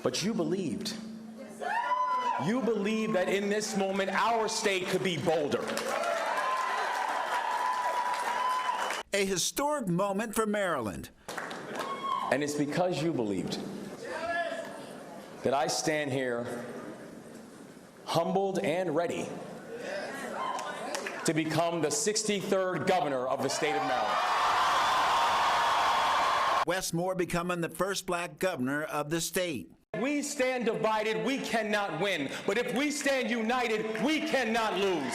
But you believed. You believed that in this moment, our state could be bolder. A historic moment for Maryland. And it's because you believed that I stand here humbled and ready to become the 63rd governor of the state of Maryland. Wes Moore becoming the first black governor of the state. We stand divided, we cannot win. But if we stand united, we cannot lose.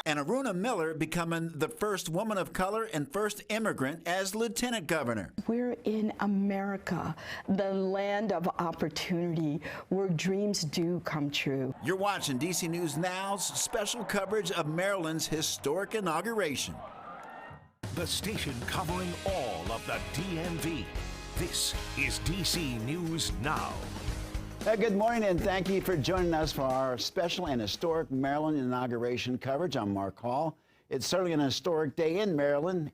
And Aruna Miller becoming the first woman of color and first immigrant as lieutenant governor. We're in America, the land of opportunity, where dreams do come true. You're watching DC News Now's special coverage of Maryland's historic inauguration. The station covering all of the DMV. This is DC News Now. Good morning, and thank you for joining us for our special and historic Maryland inauguration coverage. I'm Mark Hall. It's certainly an historic day in Maryland.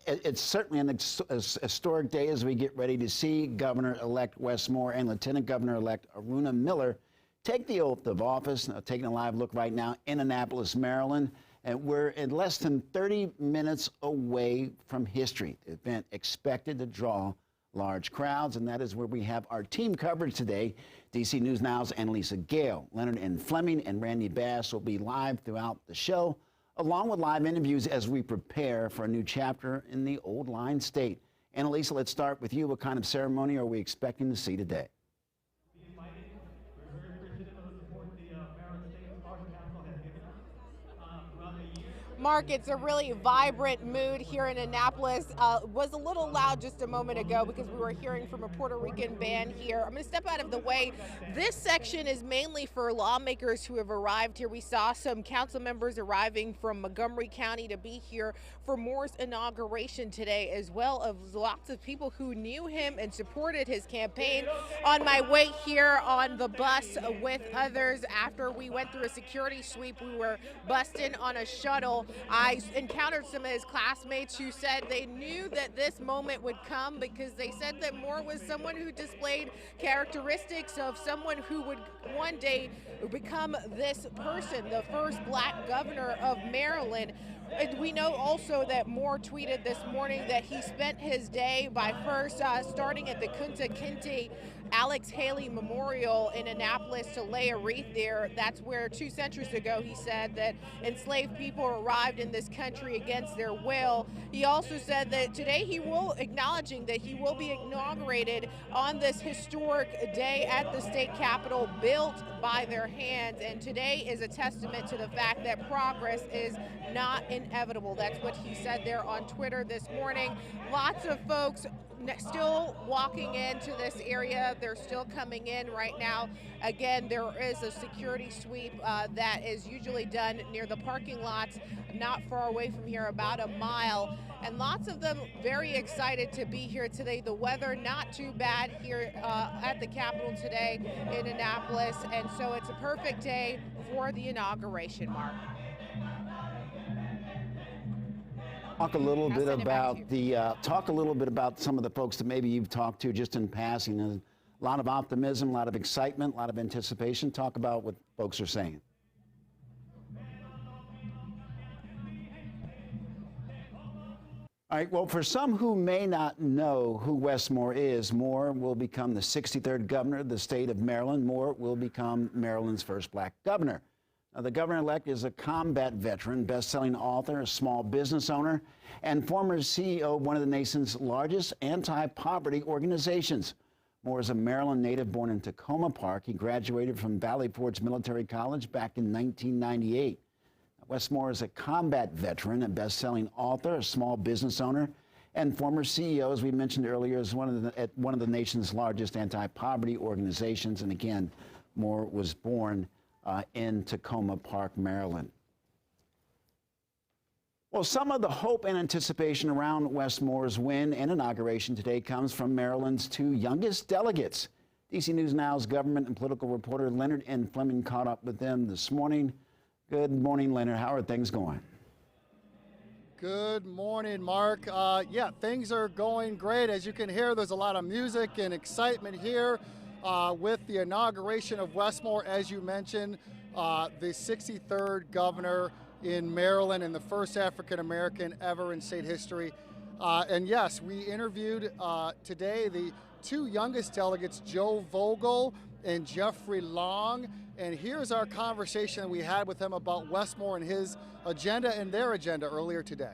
It's certainly an historic day as we get ready to see Governor-elect Wes Moore and Lieutenant Governor-elect Aruna Miller take the oath of office. Taking a live look right now in Annapolis, Maryland. And we're in less than 30 minutes away from history. The event expected to draw large crowds, and that is where we have our team coverage today. DC News Now's Annalisa Gale, Leonard N. Fleming, and Randy Bass will be live throughout the show, along with live interviews as we prepare for a new chapter in the Old Line State. Annalisa, let's start with you. What kind of ceremony are we expecting to see today? Mark, it's a really vibrant mood here in Annapolis. Was a little loud just a moment ago because we were hearing from a Puerto Rican band here. I'm going to step out of the way. This section is mainly for lawmakers who have arrived here. We saw some council members arriving from Montgomery County to be here for Moore's inauguration today, as well as lots of people who knew him and supported his campaign. On my way here on the bus with others, after we went through a security sweep, we were bussed in on a shuttle. I encountered some of his classmates who said they knew that this moment would come because they said that Moore was someone who displayed characteristics of someone who would one day become this person, the first black governor of Maryland. And we know also that Moore tweeted this morning that he spent his day by first starting at the Kunta Kinte Alex Haley Memorial in Annapolis to lay a wreath there. That's where 2 centuries ago he said that enslaved people arrived in this country against their will. He also said that today acknowledging that he will be inaugurated on this historic day at the state capitol, built by their hands. And today is a testament to the fact that progress is not inevitable. That's what he said there on Twitter this morning. Lots of folks still walking into this area. They're still coming in right now. Again, there is a security sweep that is usually done near the parking lots not far away from here, about a mile. And lots of them very excited to be here today. The weather not too bad here at the Capitol today in Annapolis. And so it's a perfect day for the inauguration, Mark. Talk a little bit about some of the folks that maybe you've talked to just in passing. A lot of optimism, a lot of excitement, a lot of anticipation. Talk about what folks are saying. All right, well, for some who may not know who Wes Moore is, Moore will become the 63rd governor of the state of Maryland. Moore will become Maryland's first black governor. Now, the governor-elect is a combat veteran, best-selling author, a small business owner, and former CEO of one of the nation's largest anti-poverty organizations. Moore is a Maryland native born in Tacoma Park. He graduated from Valley Forge Military College back in 1998. Wes Moore is a combat veteran, a best-selling author, a small business owner, and former CEO, as we mentioned earlier, is one of the nation's largest anti-poverty organizations. And again, Moore was born in Tacoma Park, Maryland. Well, some of the hope and anticipation around Wes Moore's win and inauguration today comes from Maryland's 2 youngest delegates. DC News Now's government and political reporter Leonard N. Fleming caught up with them this morning. Good morning, Leonard. How are things going? Good morning, Mark. Yeah, things are going great. As you can hear, there's a lot of music and excitement here with the inauguration of Wes Moore, as you mentioned, the 63rd governor in Maryland and the first African-American ever in state history. And yes, we interviewed today the two youngest delegates, Joe Vogel and Jeffrey Long. And here's our conversation that we had with him about Wes Moore and his agenda and their agenda earlier today.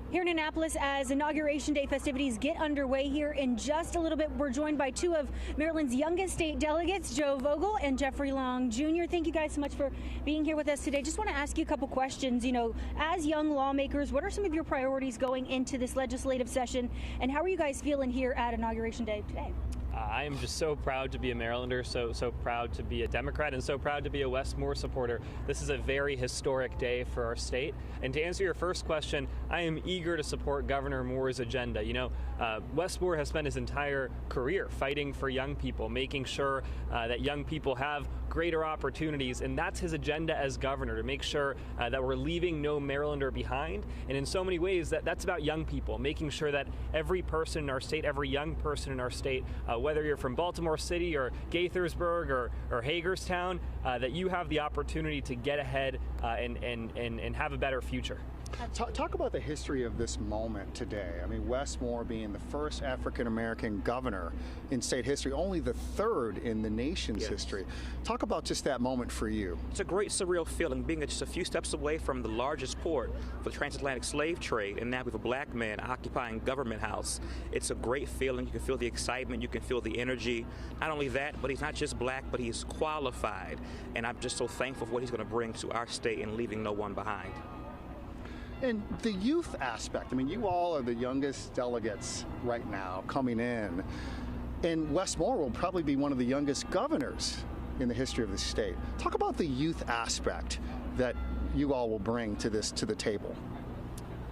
Here in Annapolis, as Inauguration Day festivities get underway here in just a little bit, we're joined by two of Maryland's youngest state delegates, Joe Vogel and Jeffrey Long Jr. Thank you guys so much for being here with us today. Just want to ask you a couple questions. You know, as young lawmakers, what are some of your priorities going into this legislative session, and how are you guys feeling here at Inauguration Day today? I am just so proud to be a Marylander, so proud to be a Democrat, and so proud to be a Wes Moore supporter. This is a very historic day for our state. And to answer your first question, I am eager to support Governor Moore's agenda. You know, Wes Moore has spent his entire career fighting for young people, making sure that young people have greater opportunities, and that's his agenda as governor, to make sure that we're leaving no Marylander behind. And in so many ways, that's about young people, making sure that every person in our state, every young person in our state, whether you're from Baltimore City or Gaithersburg or Hagerstown, that you have the opportunity to get ahead and have a better future. Talk about the history of this moment today. I mean, Wes Moore being the first African-American governor in state history, only the third in the nation's history. Talk about just that moment for you. It's a great surreal feeling, being just a few steps away from the largest port for the transatlantic slave trade, and now with a black man occupying Government House. It's a great feeling. You can feel the excitement, you can feel the energy. Not only that, but he's not just black, but he's qualified. And I'm just so thankful for what he's going to bring to our state and leaving no one behind. And the youth aspect, I mean, you all are the youngest delegates right now coming in, and Wes Moore will probably be one of the youngest governors in the history of the state. Talk about the youth aspect that you all will bring to the table.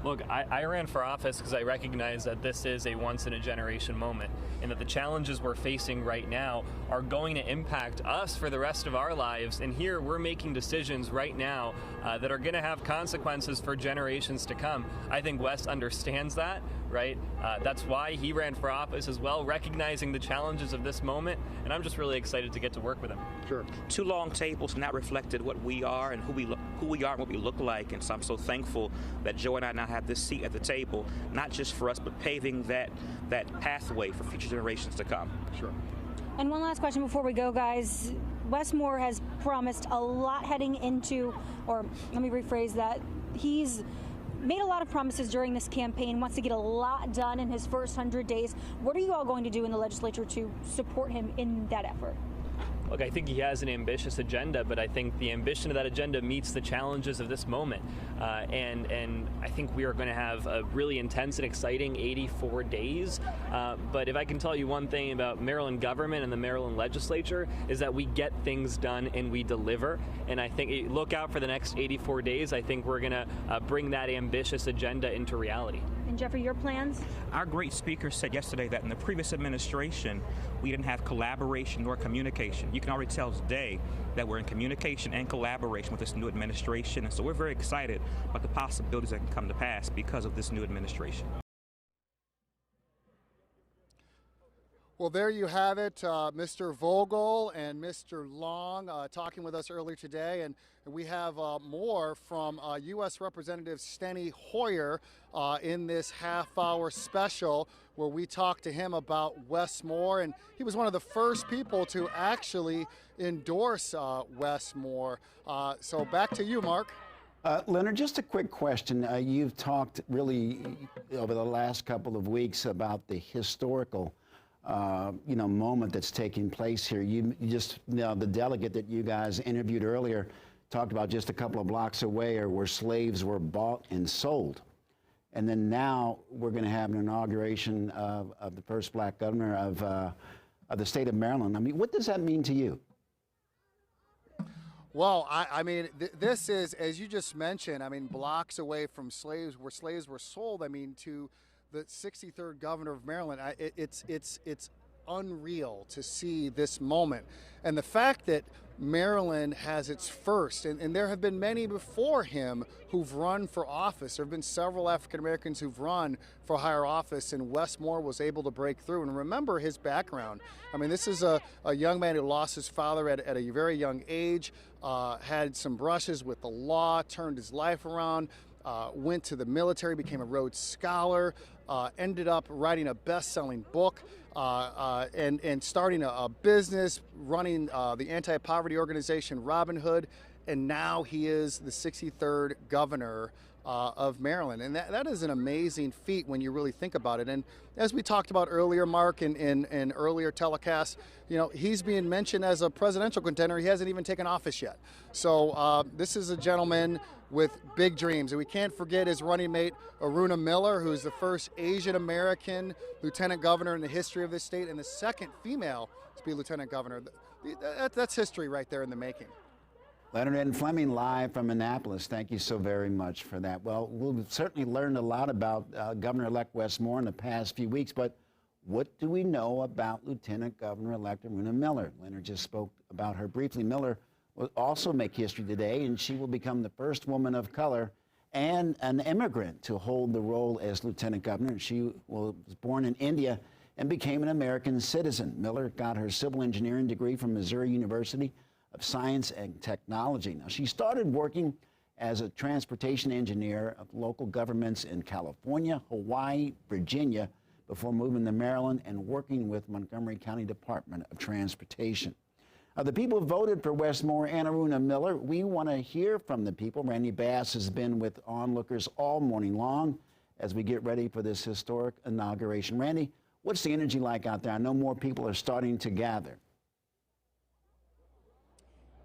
Look, I ran for office because I recognize that this is a once-in-a-generation moment, and that the challenges we're facing right now are going to impact us for the rest of our lives. And here we're making decisions right now that are going to have consequences for generations to come. I think Wes understands that, right? That's why he ran for office as well, recognizing the challenges of this moment, and I'm just really excited to get to work with him. Sure. Two long tables not reflected what we are and who we are and what we look like, and so I'm so thankful that Joe and I now have this seat at the table, not just for us, but paving that pathway for future generations to come. Sure. And one last question before we go, guys. Wes Moore has promised a lot heading into, or let me rephrase that, he's made a lot of promises during this campaign, wants to get a lot done in his first 100 days. What are you all going to do in the legislature to support him in that effort? Look, I think he has an ambitious agenda, but I think the ambition of that agenda meets the challenges of this moment. And I think we are going to have a really intense and exciting 84 days. But if I can tell you one thing about Maryland government and the Maryland legislature, is that we get things done and we deliver. And I think, look out for the next 84 days. I think we're going to bring that ambitious agenda into reality. And Jeffrey, your plans? Our great speaker said yesterday that in the previous administration, we didn't have collaboration nor communication. You can already tell today that we're in communication and collaboration with this new administration, and so we're very excited about the possibilities that can come to pass because of this new administration. Well, there you have it, Mr. Vogel and Mr. Long talking with us earlier today, and we have more from U.S. Representative Steny Hoyer in this half-hour special where we talked to him about Wes Moore, and he was one of the first people to actually endorse Wes Moore. So back to you, Mark. Leonard, just a quick question. You've talked really over the last couple of weeks about the historical moment that's taking place here. You just, the delegate that you guys interviewed earlier talked about just a couple of blocks away or where slaves were bought and sold. And then now we're going to have an inauguration of the first black governor of the state of Maryland. I mean, what does that mean to you? Well, I mean, this is, as you just mentioned, I mean, blocks away from where slaves were sold. I mean, to the 63rd governor of Maryland, it's unreal to see this moment. And the fact that Maryland has its first, and there have been many before him who've run for office. There have been several African Americans who've run for higher office, and Wes Moore was able to break through. And remember his background. I mean, this is a young man who lost his father at a very young age, had some brushes with the law, turned his life around, went to the military, became a Rhodes Scholar, ended up writing a best-selling book, and starting a business, running the anti-poverty organization Robin Hood, and now he is the 63rd governor of Maryland. And that is an amazing feat when you really think about it. And as we talked about earlier, Mark, in earlier telecasts, you know, he's being mentioned as a presidential contender. He hasn't even taken office yet. So this is a gentleman with big dreams. And we can't forget his running mate, Aruna Miller, who's the first Asian American lieutenant governor in the history of this state and the second female to be lieutenant governor. That's history right there in the making. Leonard and Fleming live from Annapolis. Thank you so very much for that. Well, we've certainly learned a lot about Governor-elect Wes Moore in the past few weeks, but what do we know about Lieutenant Governor-elect Aruna Miller? Leonard just spoke about her briefly. Miller will also make history today, and she will become the first woman of color and an immigrant to hold the role as lieutenant governor. She was born in India and became an American citizen. Miller got her civil engineering degree from Missouri University of Science and Technology. Now, she started working as a transportation engineer of local governments in California, Hawaii, Virginia, before moving to Maryland and working with Montgomery County Department of Transportation. The people voted for Wes Moore and Aruna Miller. We want to hear from the people. Randy Bass has been with onlookers all morning long as we get ready for this historic inauguration. Randy, what's the energy like out there? I know more people are starting to gather.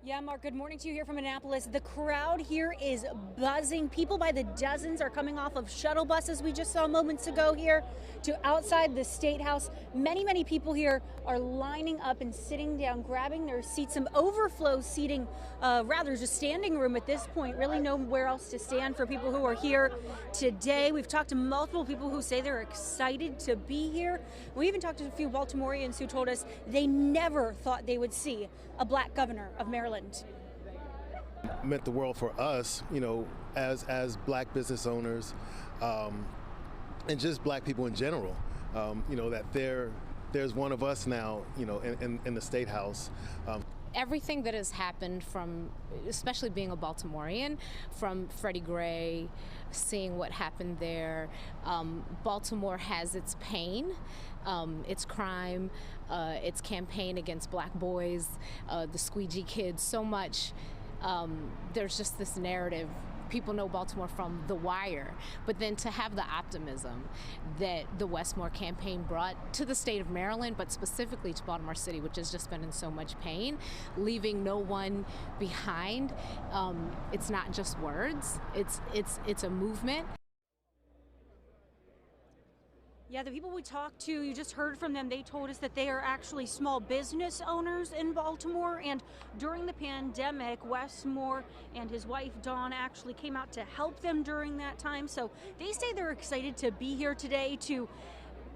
Yeah, Mark, good morning to you here from Annapolis. The crowd here is buzzing. People by the dozens are coming off of shuttle buses we just saw moments ago here to outside the State House. Many, many people here are lining up and sitting down, grabbing their seats. Some overflow seating, rather just standing room at this point. Really nowhere else to stand for people who are here today. We've talked to multiple people who say they're excited to be here. We even talked to a few Baltimoreans who told us they never thought they would see a black governor of Maryland. Meant the world for us, you know, as black business owners, and just black people in general. You know, that there's one of us now, you know, in the State House. Everything that has happened from, especially being a Baltimorean, from Freddie Gray, seeing what happened there, Baltimore has its pain, its crime, its campaign against black boys, the squeegee kids, so much. There's just this narrative. People know Baltimore from The Wire, but then to have the optimism that the Wes Moore campaign brought to the state of Maryland, but specifically to Baltimore City, which has just been in so much pain, leaving no one behind. It's not just words, it's a movement. Yeah, the people we talked to, you just heard from them, they told us that they are actually small business owners in Baltimore, and during the pandemic, Wes Moore and his wife Dawn actually came out to help them during that time. So they say they're excited to be here today to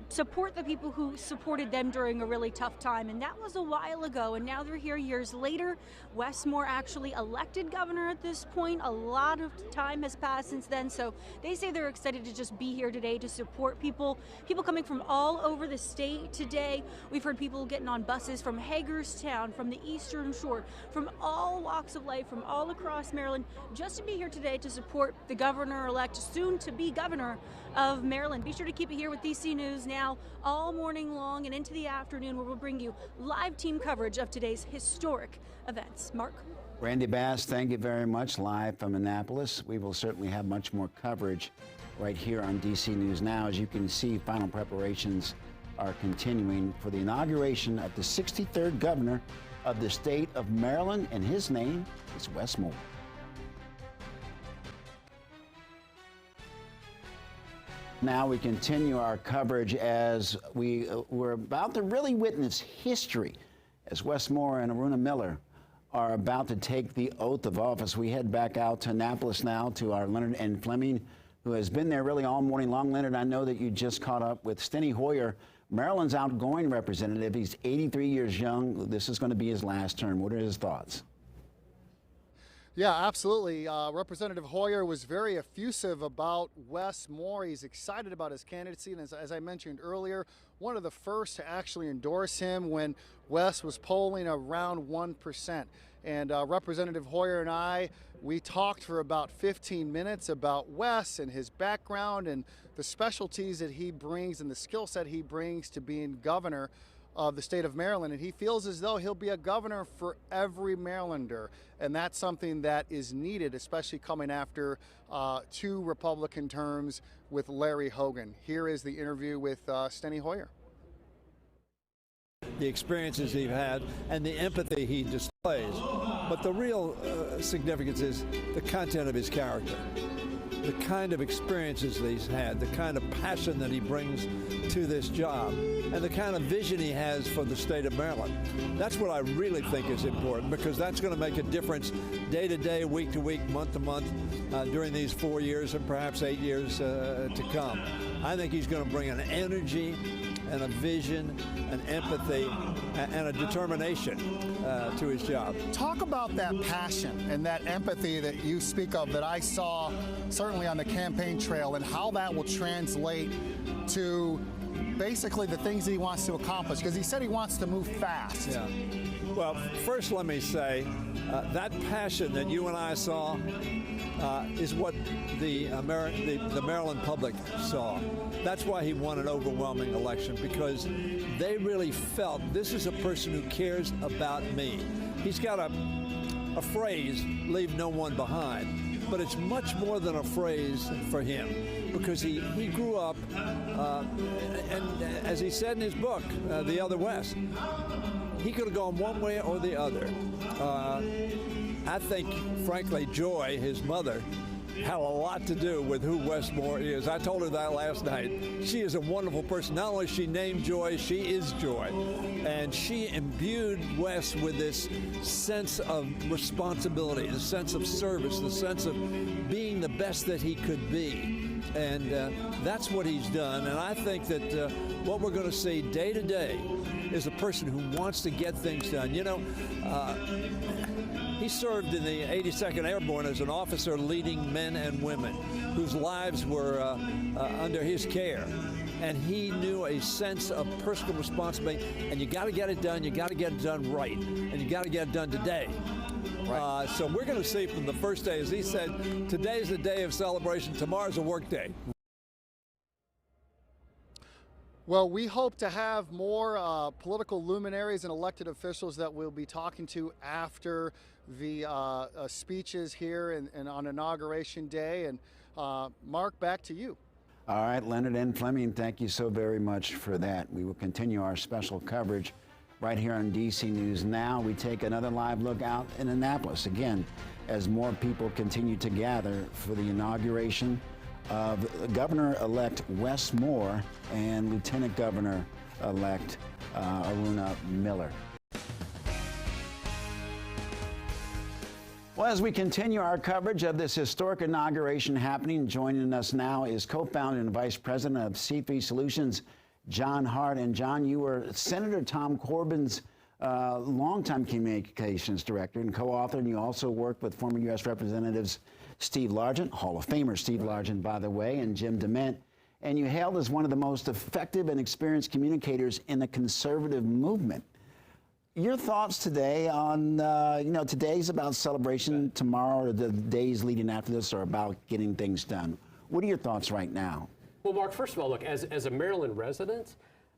support the people who supported them during a really tough time, and that was a while ago, and now they're here years later. Wes Moore actually elected governor at this point. A lot of time has passed since then, so they say they're excited to just be here today to support people coming from all over the state today. We've heard people getting on buses from Hagerstown, from the Eastern Shore, from all walks of life, from all across Maryland, just to be here today to support the governor-elect, soon to be governor of Maryland. Be sure to keep it here with DC News Now all morning long and into the afternoon, where we'll bring you live team coverage of today's historic events. Mark? Randy Bass, thank you very much, live from Annapolis. We will certainly have much more coverage right here on DC News Now. As you can see, final preparations are continuing for the inauguration of the 63rd governor of the state of Maryland, and his name is Wes Moore. Now we continue our coverage as we're about to really witness history as Wes Moore and Aruna Miller are about to take the oath of office. We head back out to Annapolis now to our Leonard and Fleming, who has been there really all morning long. Leonard, I know that you just caught up with Steny Hoyer, Maryland's outgoing representative. He's 83 years young. This is going to be his last term. What are his thoughts? Yeah, absolutely. Representative Hoyer was very effusive about Wes Moore. He's excited about his candidacy, and as I mentioned earlier, one of the first to actually endorse him when Wes was polling around 1%. And Representative Hoyer and I, we talked for about 15 minutes about Wes and his background and the specialties that he brings and the skill set he brings to being governor of the state of Maryland, and he feels as though he'll be a governor for every Marylander, and that's something that is needed, especially coming after 2 Republican terms with Larry Hogan. Here is the interview with Steny Hoyer. The experiences he's had and the empathy he displays, but the real significance is the content of his character. The kind of experiences that he's had, the kind of passion that he brings to this job, and the kind of vision he has for the state of Maryland. That's what I really think is important, because that's going to make a difference day to day, week to week, month to month during these 4 years and perhaps 8 years to come. I think he's going to bring an energy and a vision, an empathy, and a determination to his job. Talk about that passion and that empathy that you speak of that I saw certainly on the campaign trail, and how that will translate to basically the things that he wants to accomplish, because he said he wants to move fast. Yeah. Well, first let me say that passion that you and I saw is what the Maryland public saw. That's why he won an overwhelming election, because they really felt this is a person who cares about me. He's got a phrase, leave no one behind, but it's much more than a phrase for him, because he grew up, and as he said in his book, The Other West, he could have gone one way or the other. I think, frankly, Joy, his mother, had a lot to do with who Wes Moore is. I told her that last night. She is a wonderful person. Not only is she named Joy, she is Joy. And she imbued Wes with this sense of responsibility, the sense of service, the sense of being the best that he could be. And that's what he's done. And I think that what we're going to see day to day is a person who wants to get things done. You know, he served in the 82nd Airborne as an officer leading men and women whose lives were under his care. And he knew a sense of personal responsibility. And you got to get it done. You got to get it done right. And you got to get it done today. Right. So we're going to see from the first day, as he said, today's a day of celebration. Tomorrow's a work day. Well, we hope to have more political luminaries and elected officials that we'll be talking to after the speeches here and on Inauguration Day. And Mark, back to you. All right, Leonard and Fleming, thank you so very much for that. We will continue our special coverage right here on DC News Now. We take another live look out in Annapolis, again, as more people continue to gather for the inauguration of Governor-elect Wes Moore and Lieutenant Governor-elect Aruna Miller. Well, as we continue our coverage of this historic inauguration happening, joining us now is co-founder and vice president of C3 Solutions, John Hart. And John, you were Senator Tom Corbin's longtime communications director and co-author, and you also worked with former U.S. Representatives Steve Largent, Hall of Famer Steve Largent, by the way, and Jim DeMint. And you hailed as one of the most effective and experienced communicators in the conservative movement. Your thoughts today on, today's about celebration, tomorrow or the days leading after this are about getting things done. What are your thoughts right now? Well, Mark, first of all, look, as a Maryland resident,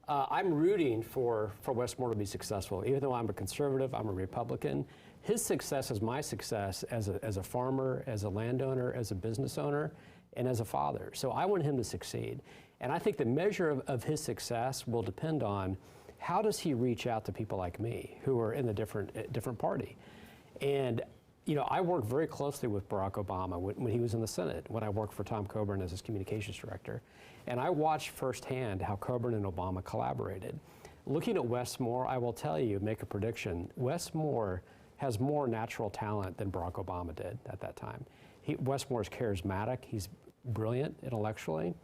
I'm rooting for Wes Moore to be successful. Even though I'm a conservative, I'm a Republican. His success is my success as a farmer, as a landowner, as a business owner, and as a father. So I want him to succeed. And I think the measure of his success will depend on how does he reach out to people like me who are in the different party. And I worked very closely with Barack Obama when he was in the Senate, when I worked for Tom Coburn as his communications director. And I watched firsthand how Coburn and Obama collaborated. Looking at Wes Moore, I will tell you, make a prediction, Wes Moore has more natural talent than Barack Obama did at that time. Wes Moore is charismatic, he's brilliant intellectually,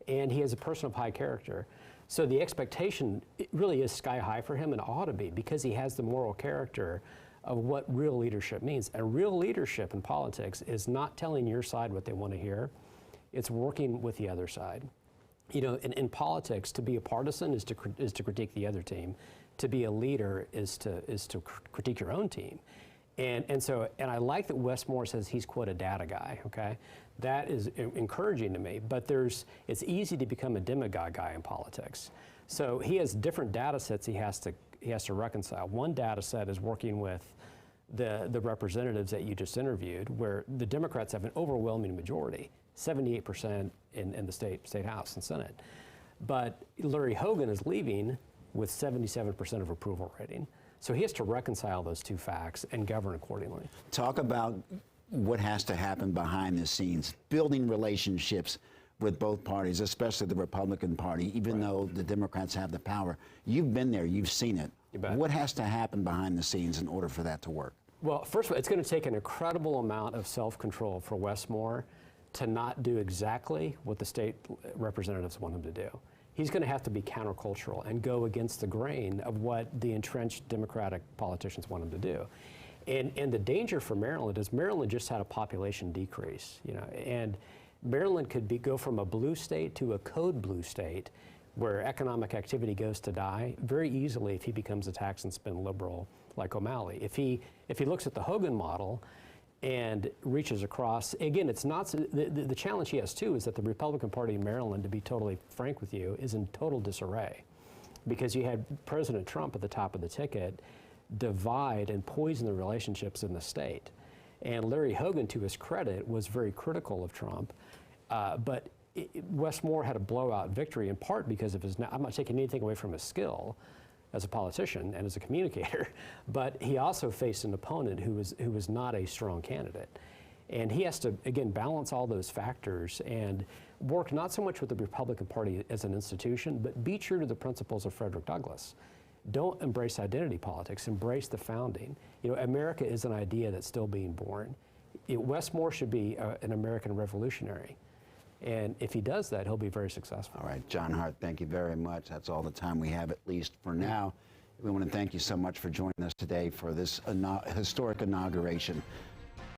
and he has a person of high character. So the expectation really is sky high for him, and ought to be, because he has the moral character of what real leadership means. And real leadership in politics is not telling your side what they want to hear. It's working with the other side. You know, in politics, to be a partisan is to critique the other team. To be a leader is to critique your own team. And I like that Wes Moore says he's, quote, a data guy, okay? That is encouraging to me, but it's easy to become a demagogue guy in politics. So he has different data sets he has to reconcile. One data set is working with the representatives that you just interviewed, where the Democrats have an overwhelming majority, 78% in the state House and Senate. But Larry Hogan is leaving with 77% of approval rating. So he has to reconcile those two facts and govern accordingly. Talk about what has to happen behind the scenes, building relationships with both parties, especially the Republican Party, even though the Democrats have the power. You've been there, you've seen it. You bet. What has to happen behind the scenes in order for that to work? Well, first of all, it's going to take an incredible amount of self-control for Wes Moore to not do exactly what the state representatives want him to do. He's going to have to be countercultural and go against the grain of what the entrenched Democratic politicians want him to do. And the danger for Maryland is Maryland just had a population decrease, you know, and Maryland could go from a blue state to a code blue state where economic activity goes to die very easily if he becomes a tax and spend liberal like O'Malley. If he looks at the Hogan model and reaches across, again, it's not, the challenge he has too is that the Republican Party in Maryland, to be totally frank with you, is in total disarray, because you had President Trump at the top of the ticket divide and poison the relationships in the state. And Larry Hogan, to his credit, was very critical of Trump, but Wes Moore had a blowout victory in part because of his, I'm not taking anything away from his skill as a politician and as a communicator, but he also faced an opponent who was not a strong candidate. And he has to, again, balance all those factors and work not so much with the Republican Party as an institution, but be true to the principles of Frederick Douglass. Don't embrace identity politics, embrace the founding. You know, America is an idea that's still being born. Wes Moore should be an American revolutionary. And if he does that, he'll be very successful. All right, John Hart, thank you very much. That's all the time we have, at least for now. We want to thank you so much for joining us today for this historic inauguration